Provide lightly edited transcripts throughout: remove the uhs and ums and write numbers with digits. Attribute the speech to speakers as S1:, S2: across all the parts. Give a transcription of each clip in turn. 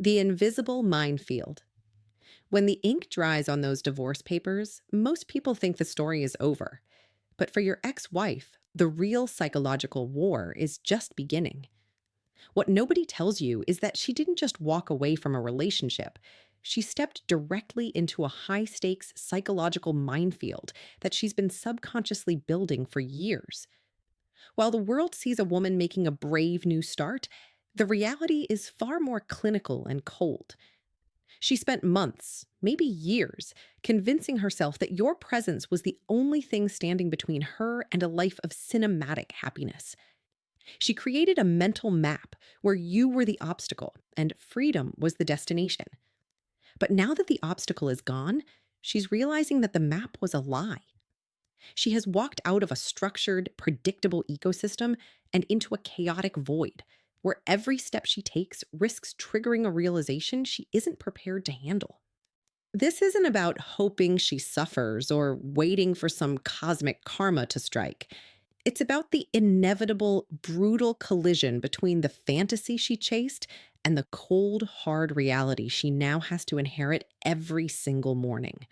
S1: The invisible minefield. When the ink dries on those divorce papers, most people think the story is over. But for your ex wife, the real psychological war is just beginning. What nobody tells you is that she didn't just walk away from a relationship. She stepped directly into a high stakes psychological minefield that she's been subconsciously building for years. While the world sees a woman making a brave new start, the reality is far more clinical and cold. She spent months, maybe years, convincing herself that your presence was the only thing standing between her and a life of cinematic happiness. She created a mental map where you were the obstacle and freedom was the destination. But now that the obstacle is gone, she's realizing that the map was a lie. She has walked out of a structured, predictable ecosystem and into a chaotic void, where every step she takes risks triggering a realization she isn't prepared to handle. This isn't about hoping she suffers or waiting for some cosmic karma to strike. It's about the inevitable, brutal collision between the fantasy she chased and the cold, hard reality she now has to inherit every single morning.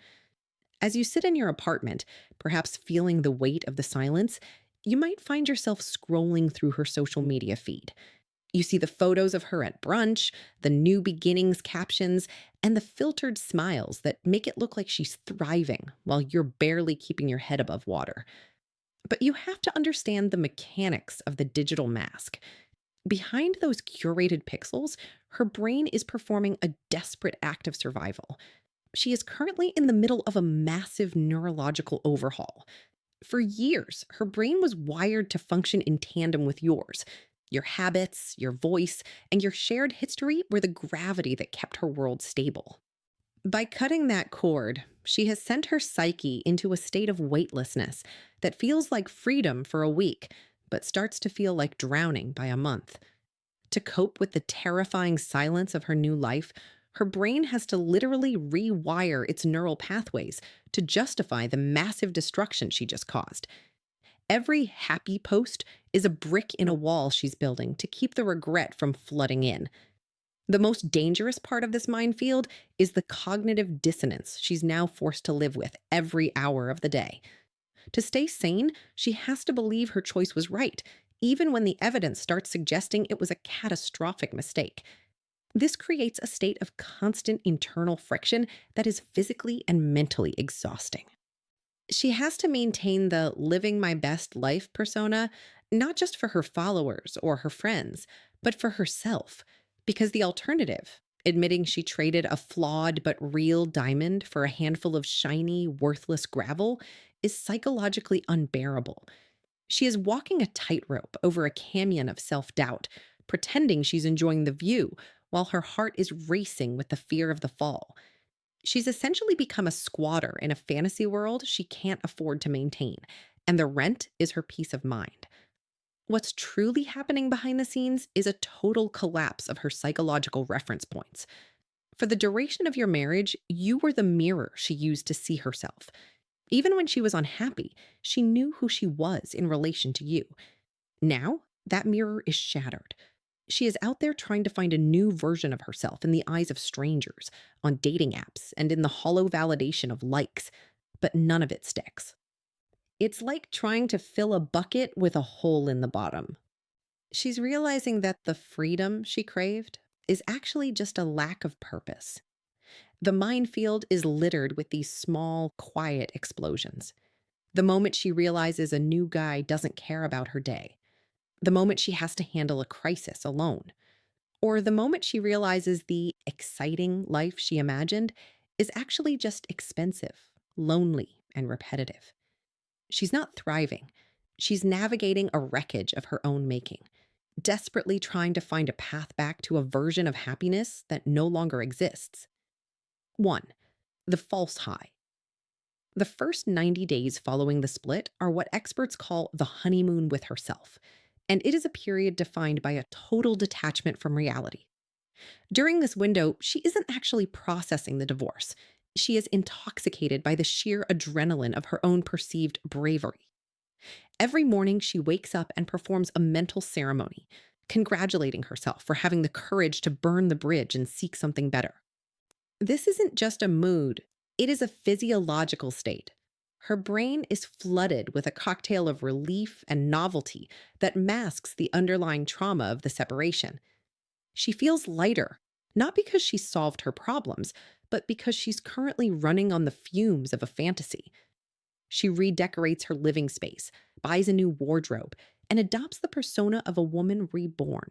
S1: As you sit in your apartment, perhaps feeling the weight of the silence, you might find yourself scrolling through her social media feed. You see the photos of her at brunch, the new beginnings captions, and the filtered smiles that make it look like she's thriving while you're barely keeping your head above water. But you have to understand the mechanics of the digital mask. Behind those curated pixels, her brain is performing a desperate act of survival. She is currently in the middle of a massive neurological overhaul. For years, her brain was wired to function in tandem with yours. Your habits, your voice, and your shared history were the gravity that kept her world stable. By cutting that cord, she has sent her psyche into a state of weightlessness that feels like freedom for a week, but starts to feel like drowning by a month. To cope with the terrifying silence of her new life, her brain has to literally rewire its neural pathways to justify the massive destruction she just caused. Every happy post is a brick in a wall she's building to keep the regret from flooding in. The most dangerous part of this minefield is the cognitive dissonance she's now forced to live with every hour of the day. To stay sane, she has to believe her choice was right, even when the evidence starts suggesting it was a catastrophic mistake. This creates a state of constant internal friction that is physically and mentally exhausting. She has to maintain the living my best life persona, not just for her followers or her friends, but for herself. Because the alternative, admitting she traded a flawed but real diamond for a handful of shiny, worthless gravel, is psychologically unbearable. She is walking a tightrope over a canyon of self doubt, pretending she's enjoying the view, while her heart is racing with the fear of the fall. She's essentially become a squatter in a fantasy world she can't afford to maintain, and the rent is her peace of mind. What's truly happening behind the scenes is a total collapse of her psychological reference points. For the duration of your marriage, you were the mirror she used to see herself. Even when she was unhappy, she knew who she was in relation to you. Now, that mirror is shattered. She is out there trying to find a new version of herself in the eyes of strangers, on dating apps, and in the hollow validation of likes, but none of it sticks. It's like trying to fill a bucket with a hole in the bottom. She's realizing that the freedom she craved is actually just a lack of purpose. The minefield is littered with these small, quiet explosions. The moment she realizes a new guy doesn't care about her day. The moment she has to handle a crisis alone. Or the moment she realizes the exciting life she imagined is actually just expensive, lonely, and repetitive. She's not thriving. She's navigating a wreckage of her own making, desperately trying to find a path back to a version of happiness that no longer exists. 1. The false high. The first 90 days following the split are what experts call the honeymoon with herself, and it is a period defined by a total detachment from reality. During this window, she isn't actually processing the divorce. She is intoxicated by the sheer adrenaline of her own perceived bravery. Every morning, she wakes up and performs a mental ceremony, congratulating herself for having the courage to burn the bridge and seek something better. This isn't just a mood, it is a physiological state. Her brain is flooded with a cocktail of relief and novelty that masks the underlying trauma of the separation. She feels lighter, not because she solved her problems, but because she's currently running on the fumes of a fantasy. She redecorates her living space, buys a new wardrobe, and adopts the persona of a woman reborn,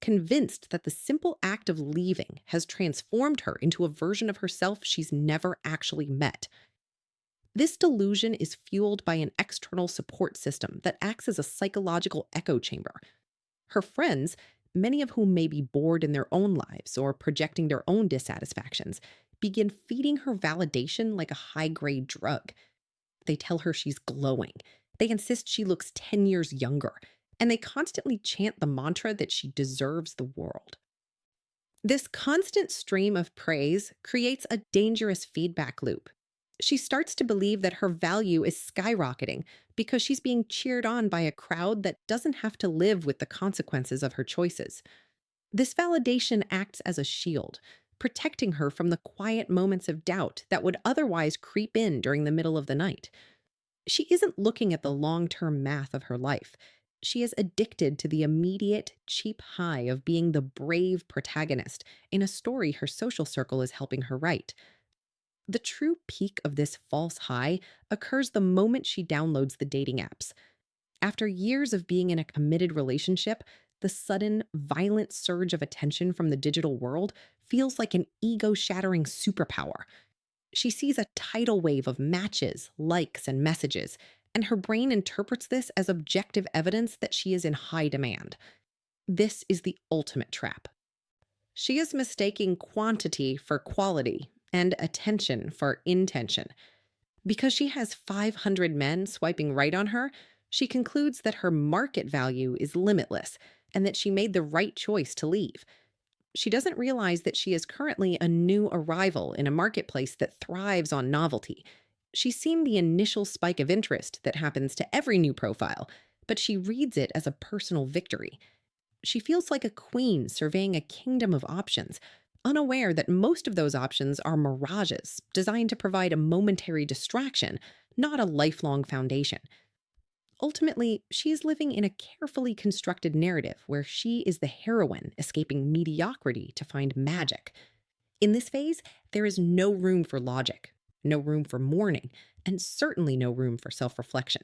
S1: convinced that the simple act of leaving has transformed her into a version of herself she's never actually met. This delusion is fueled by an external support system that acts as a psychological echo chamber. Her friends, many of whom may be bored in their own lives or projecting their own dissatisfactions, begin feeding her validation like a high-grade drug. They tell her she's glowing. They insist she looks 10 years younger. And they constantly chant the mantra that she deserves the world. This constant stream of praise creates a dangerous feedback loop. She starts to believe that her value is skyrocketing because she's being cheered on by a crowd that doesn't have to live with the consequences of her choices. This validation acts as a shield, protecting her from the quiet moments of doubt that would otherwise creep in during the middle of the night. She isn't looking at the long-term math of her life. She is addicted to the immediate, cheap high of being the brave protagonist in a story her social circle is helping her write. The true peak of this false high occurs the moment she downloads the dating apps. After years of being in a committed relationship, the sudden, violent surge of attention from the digital world feels like an ego-shattering superpower. She sees a tidal wave of matches, likes, and messages, and her brain interprets this as objective evidence that she is in high demand. This is the ultimate trap. She is mistaking quantity for quality and attention for intention. Because she has 500 men swiping right on her, she concludes that her market value is limitless and that she made the right choice to leave. She doesn't realize that she is currently a new arrival in a marketplace that thrives on novelty. She's seen the initial spike of interest that happens to every new profile, but she reads it as a personal victory. She feels like a queen surveying a kingdom of options, unaware that most of those options are mirages designed to provide a momentary distraction, not a lifelong foundation. Ultimately, she is living in a carefully constructed narrative where she is the heroine escaping mediocrity to find magic. In this phase, there is no room for logic, no room for mourning, and certainly no room for self-reflection.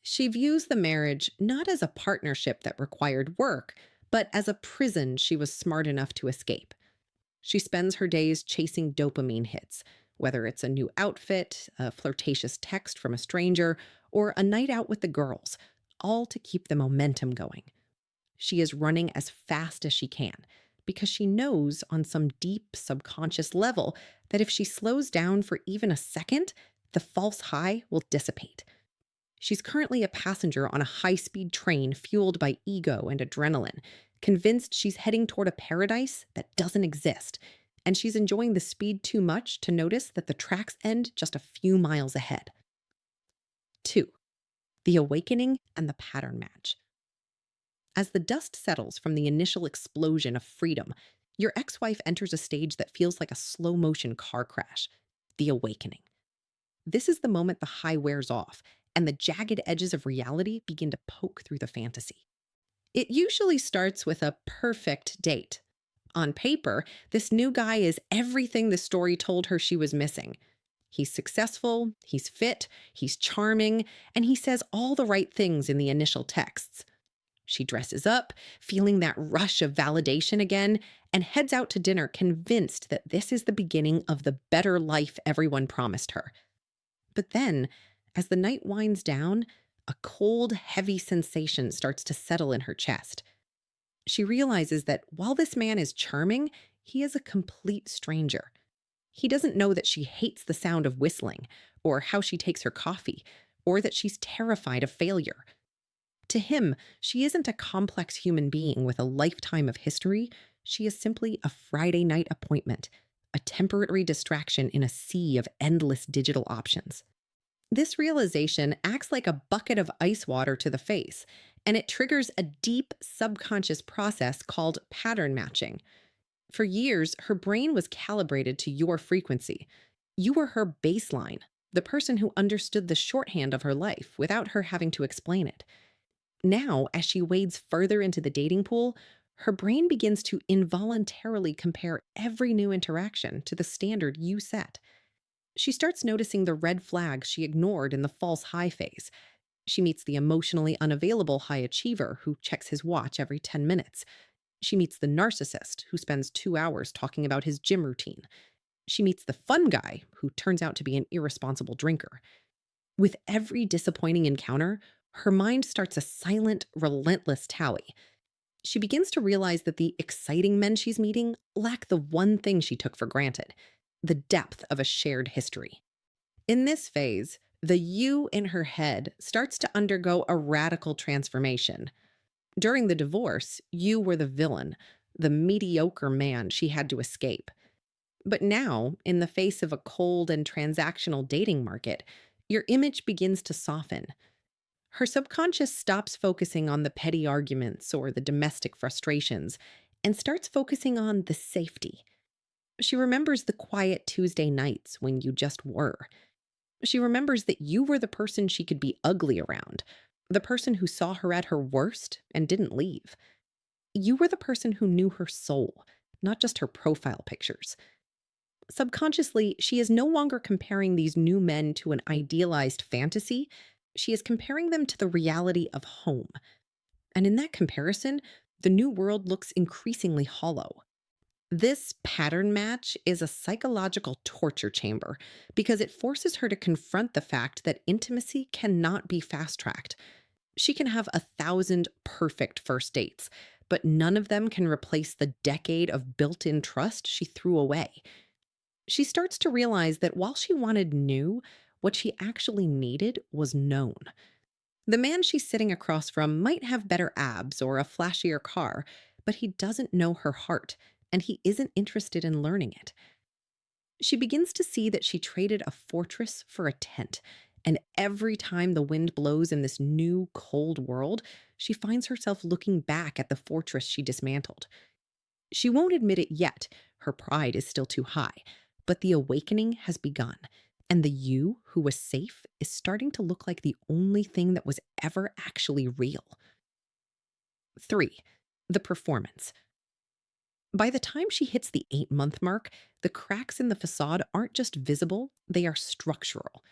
S1: She views the marriage not as a partnership that required work, but as a prison she was smart enough to escape. She spends her days chasing dopamine hits, whether it's a new outfit, a flirtatious text from a stranger, or a night out with the girls, all to keep the momentum going. She is running as fast as she can because she knows on some deep subconscious level that if she slows down for even a second, the false high will dissipate. She's currently a passenger on a high-speed train fueled by ego and adrenaline, convinced she's heading toward a paradise that doesn't exist, and she's enjoying the speed too much to notice that the tracks end just a few miles ahead. 2. The awakening and the pattern match. As the dust settles from the initial explosion of freedom, your ex-wife enters a stage that feels like a slow-motion car crash, the awakening. This is the moment the high wears off, and the jagged edges of reality begin to poke through the fantasy. It usually starts with a perfect date. On paper, this new guy is everything the story told her she was missing. He's successful, he's fit, he's charming, and he says all the right things in the initial texts. She dresses up, feeling that rush of validation again, and heads out to dinner convinced that this is the beginning of the better life everyone promised her. But then, as the night winds down, a cold, heavy sensation starts to settle in her chest. She realizes that while this man is charming, he is a complete stranger. He doesn't know that she hates the sound of whistling, or how she takes her coffee, or that she's terrified of failure. To him, she isn't a complex human being with a lifetime of history. She is simply a Friday night appointment, a temporary distraction in a sea of endless digital options. This realization acts like a bucket of ice water to the face, and it triggers a deep subconscious process called pattern matching. For years, her brain was calibrated to your frequency. You were her baseline, the person who understood the shorthand of her life without her having to explain it. Now, as she wades further into the dating pool, her brain begins to involuntarily compare every new interaction to the standard you set. She starts noticing the red flags she ignored in the false high phase. She meets the emotionally unavailable high achiever who checks his watch every 10 minutes. She meets the narcissist who spends 2 hours talking about his gym routine. She meets the fun guy who turns out to be an irresponsible drinker. With every disappointing encounter, her mind starts a silent, relentless tally. She begins to realize that the exciting men she's meeting lack the one thing she took for granted: the depth of a shared history. In this phase, the you in her head starts to undergo a radical transformation. During the divorce, you were the villain, the mediocre man she had to escape. But now, in the face of a cold and transactional dating market, your image begins to soften. Her subconscious stops focusing on the petty arguments or the domestic frustrations and starts focusing on the safety. She remembers the quiet Tuesday nights when you just were. She remembers that you were the person she could be ugly around, the person who saw her at her worst and didn't leave. You were the person who knew her soul, not just her profile pictures. Subconsciously, she is no longer comparing these new men to an idealized fantasy. She is comparing them to the reality of home. And in that comparison, the new world looks increasingly hollow. This pattern match is a psychological torture chamber because it forces her to confront the fact that intimacy cannot be fast tracked. She can have 1,000 perfect first dates, but none of them can replace the decade of built in trust she threw away. She starts to realize that while she wanted new, what she actually needed was known. The man she's sitting across from might have better abs or a flashier car, but he doesn't know her heart, and he isn't interested in learning it. She begins to see that she traded a fortress for a tent, and every time the wind blows in this new, cold world, she finds herself looking back at the fortress she dismantled. She won't admit it yet, her pride is still too high, but the awakening has begun, and the you who was safe is starting to look like the only thing that was ever actually real. 3. The performance. By the time she hits the 8-month mark, the cracks in the facade aren't just visible, they are structural.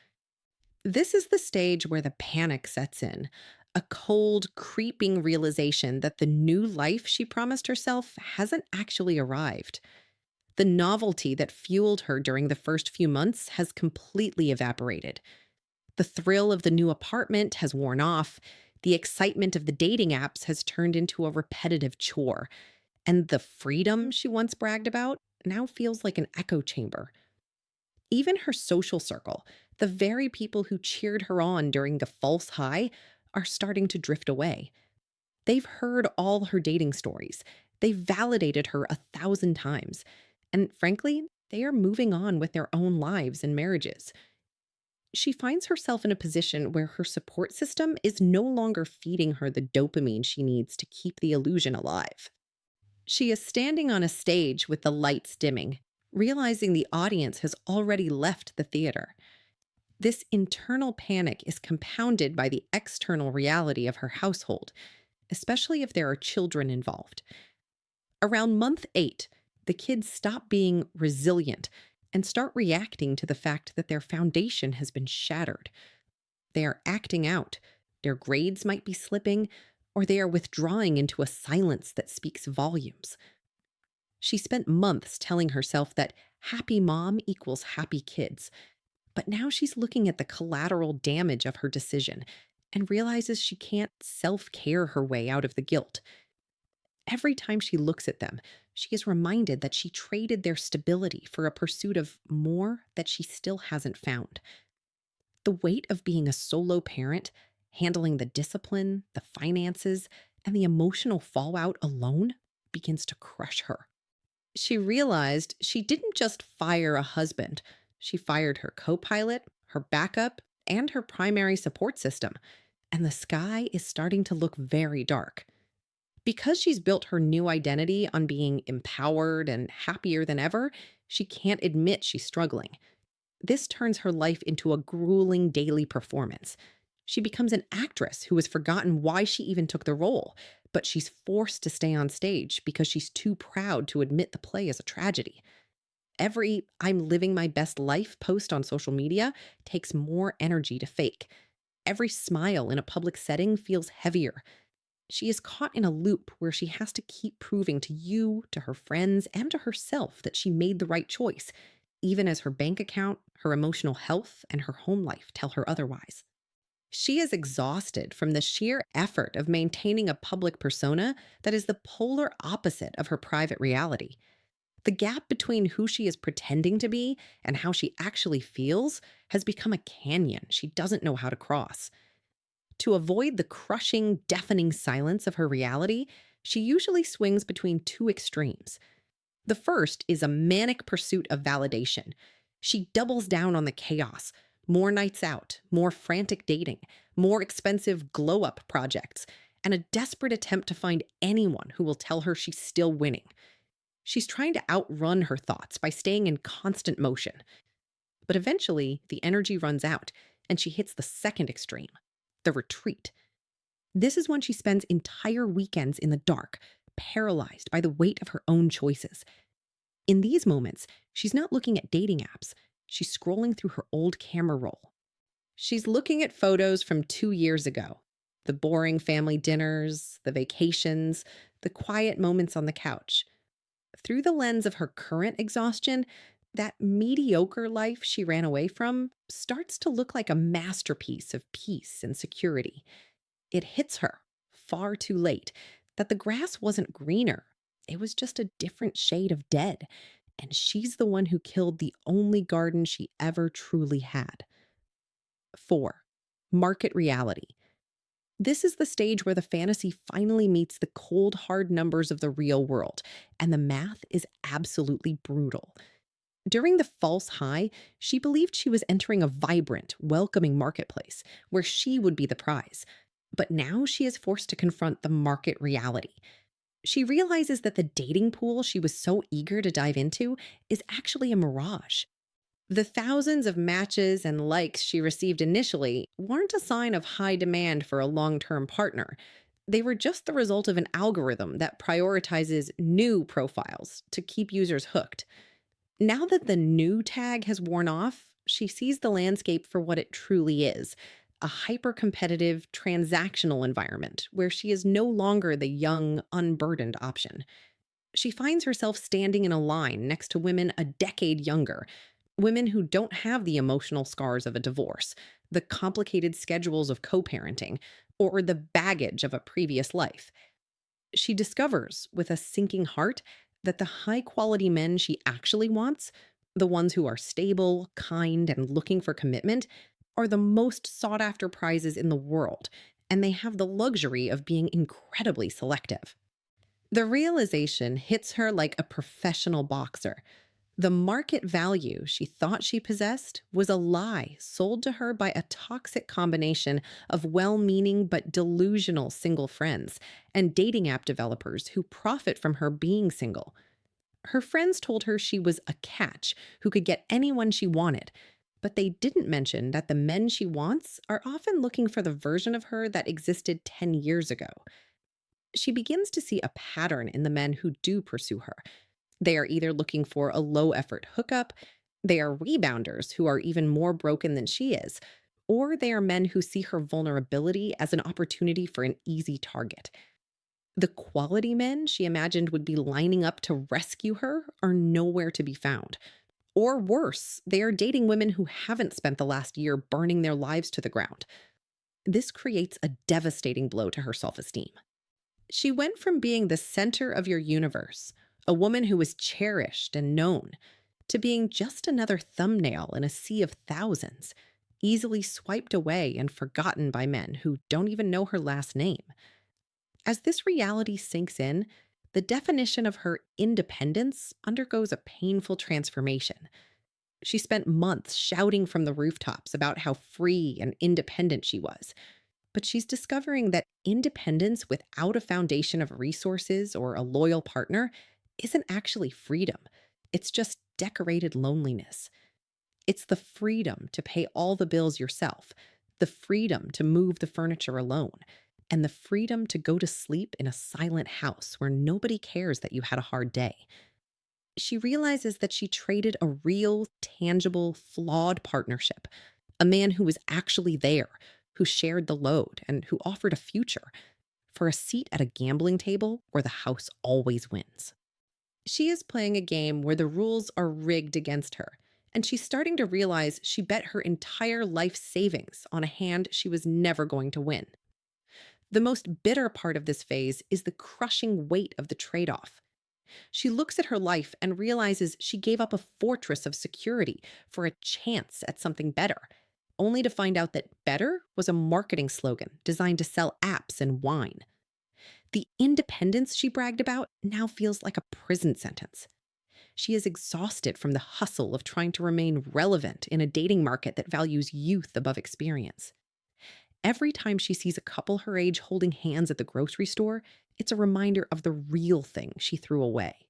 S1: This is the stage where the panic sets in, a cold, creeping realization that the new life she promised herself hasn't actually arrived. The novelty that fueled her during the first few months has completely evaporated. The thrill of the new apartment has worn off. The excitement of the dating apps has turned into a repetitive chore. And the freedom she once bragged about now feels like an echo chamber. Even her social circle, the very people who cheered her on during the false high, are starting to drift away. They've heard all her dating stories. They've validated her 1,000 times. And frankly, they are moving on with their own lives and marriages. She finds herself in a position where her support system is no longer feeding her the dopamine she needs to keep the illusion alive. She is standing on a stage with the lights dimming, realizing the audience has already left the theater. This internal panic is compounded by the external reality of her household, especially if there are children involved. Around month 8, the kids stop being resilient and start reacting to the fact that their foundation has been shattered. They are acting out. Their grades might be slipping, or they are withdrawing into a silence that speaks volumes. She spent months telling herself that happy mom equals happy kids, but now she's looking at the collateral damage of her decision and realizes she can't self-care her way out of the guilt. Every time she looks at them, she is reminded that she traded their stability for a pursuit of more that she still hasn't found. The weight of being a solo parent, handling the discipline, the finances, and the emotional fallout alone begins to crush her. She realized she didn't just fire a husband, she fired her co pilot, her backup, and her primary support system. and the sky is starting to look very dark. Because she's built her new identity on being empowered and happier than ever, she can't admit she's struggling. This turns her life into a grueling daily performance. She becomes an actress who has forgotten why she even took the role, but she's forced to stay on stage because she's too proud to admit the play is a tragedy. Every "I'm living my best life" post on social media takes more energy to fake. Every smile in a public setting feels heavier. She is caught in a loop where she has to keep proving to you, to her friends, and to herself that she made the right choice, even as her bank account, her emotional health, and her home life tell her otherwise. She is exhausted from the sheer effort of maintaining a public persona that is the polar opposite of her private reality. The gap between who she is pretending to be and how she actually feels has become a canyon she doesn't know how to cross. To avoid the crushing, deafening silence of her reality, she usually swings between two extremes. The first is a manic pursuit of validation. She doubles down on the chaos: more nights out, more frantic dating, more expensive glow up projects, and a desperate attempt to find anyone who will tell her she's still winning. She's trying to outrun her thoughts by staying in constant motion. But eventually, the energy runs out, and she hits the second extreme: the retreat. This is when she spends entire weekends in the dark, paralyzed by the weight of her own choices. In these moments, she's not looking at dating apps. She's scrolling through her old camera roll. She's looking at photos from 2 years ago: the boring family dinners, the vacations, the quiet moments on the couch. Through the lens of her current exhaustion, that mediocre life she ran away from starts to look like a masterpiece of peace and security. It hits her, far too late, that the grass wasn't greener. It was just a different shade of dead. And she's the one who killed the only garden she ever truly had. 4. Market reality. This is the stage where the fantasy finally meets the cold, hard numbers of the real world, and the math is absolutely brutal. During the false high, she believed she was entering a vibrant, welcoming marketplace where she would be the prize. But now she is forced to confront the market reality. She realizes that the dating pool she was so eager to dive into is actually a mirage. The thousands of matches and likes she received initially weren't a sign of high demand for a long term partner. They were just the result of an algorithm that prioritizes new profiles to keep users hooked. Now that the new tag has worn off, she sees the landscape for what it truly is: a hyper competitive, transactional environment where she is no longer the young, unburdened option. She finds herself standing in a line next to women a decade younger, women who don't have the emotional scars of a divorce, the complicated schedules of co parenting, or the baggage of a previous life. She discovers, with a sinking heart, that the high quality men she actually wants, the ones who are stable, kind, and looking for commitment, are the most sought after prizes in the world, and they have the luxury of being incredibly selective. The realization hits her like a professional boxer. The market value she thought she possessed was a lie sold to her by a toxic combination of well meaning but delusional single friends and dating app developers who profit from her being single. Her friends told her she was a catch who could get anyone she wanted, but they didn't mention that the men she wants are often looking for the version of her that existed 10 years ago. She begins to see a pattern in the men who do pursue her. They are either looking for a low effort hookup, they are rebounders who are even more broken than she is, or they are men who see her vulnerability as an opportunity for an easy target. The quality men she imagined would be lining up to rescue her are nowhere to be found. Or worse, they are dating women who haven't spent the last year burning their lives to the ground. This creates a devastating blow to her self esteem. She went from being the center of your universe, a woman who was cherished and known, to being just another thumbnail in a sea of thousands, easily swiped away and forgotten by men who don't even know her last name. As this reality sinks in, the definition of her independence undergoes a painful transformation. She spent months shouting from the rooftops about how free and independent she was. But she's discovering that independence without a foundation of resources or a loyal partner isn't actually freedom. It's just decorated loneliness. It's the freedom to pay all the bills yourself, the freedom to move the furniture alone, and the freedom to go to sleep in a silent house where nobody cares that you had a hard day. She realizes that she traded a real, tangible, flawed partnership, a man who was actually there, who shared the load, and who offered a future, for a seat at a gambling table where the house always wins. She is playing a game where the rules are rigged against her, and she's starting to realize she bet her entire life savings on a hand she was never going to win. The most bitter part of this phase is the crushing weight of the trade off. She looks at her life and realizes she gave up a fortress of security for a chance at something better, only to find out that better was a marketing slogan designed to sell apps and wine. The independence she bragged about now feels like a prison sentence. She is exhausted from the hustle of trying to remain relevant in a dating market that values youth above experience. Every time she sees a couple her age holding hands at the grocery store, it's a reminder of the real thing she threw away.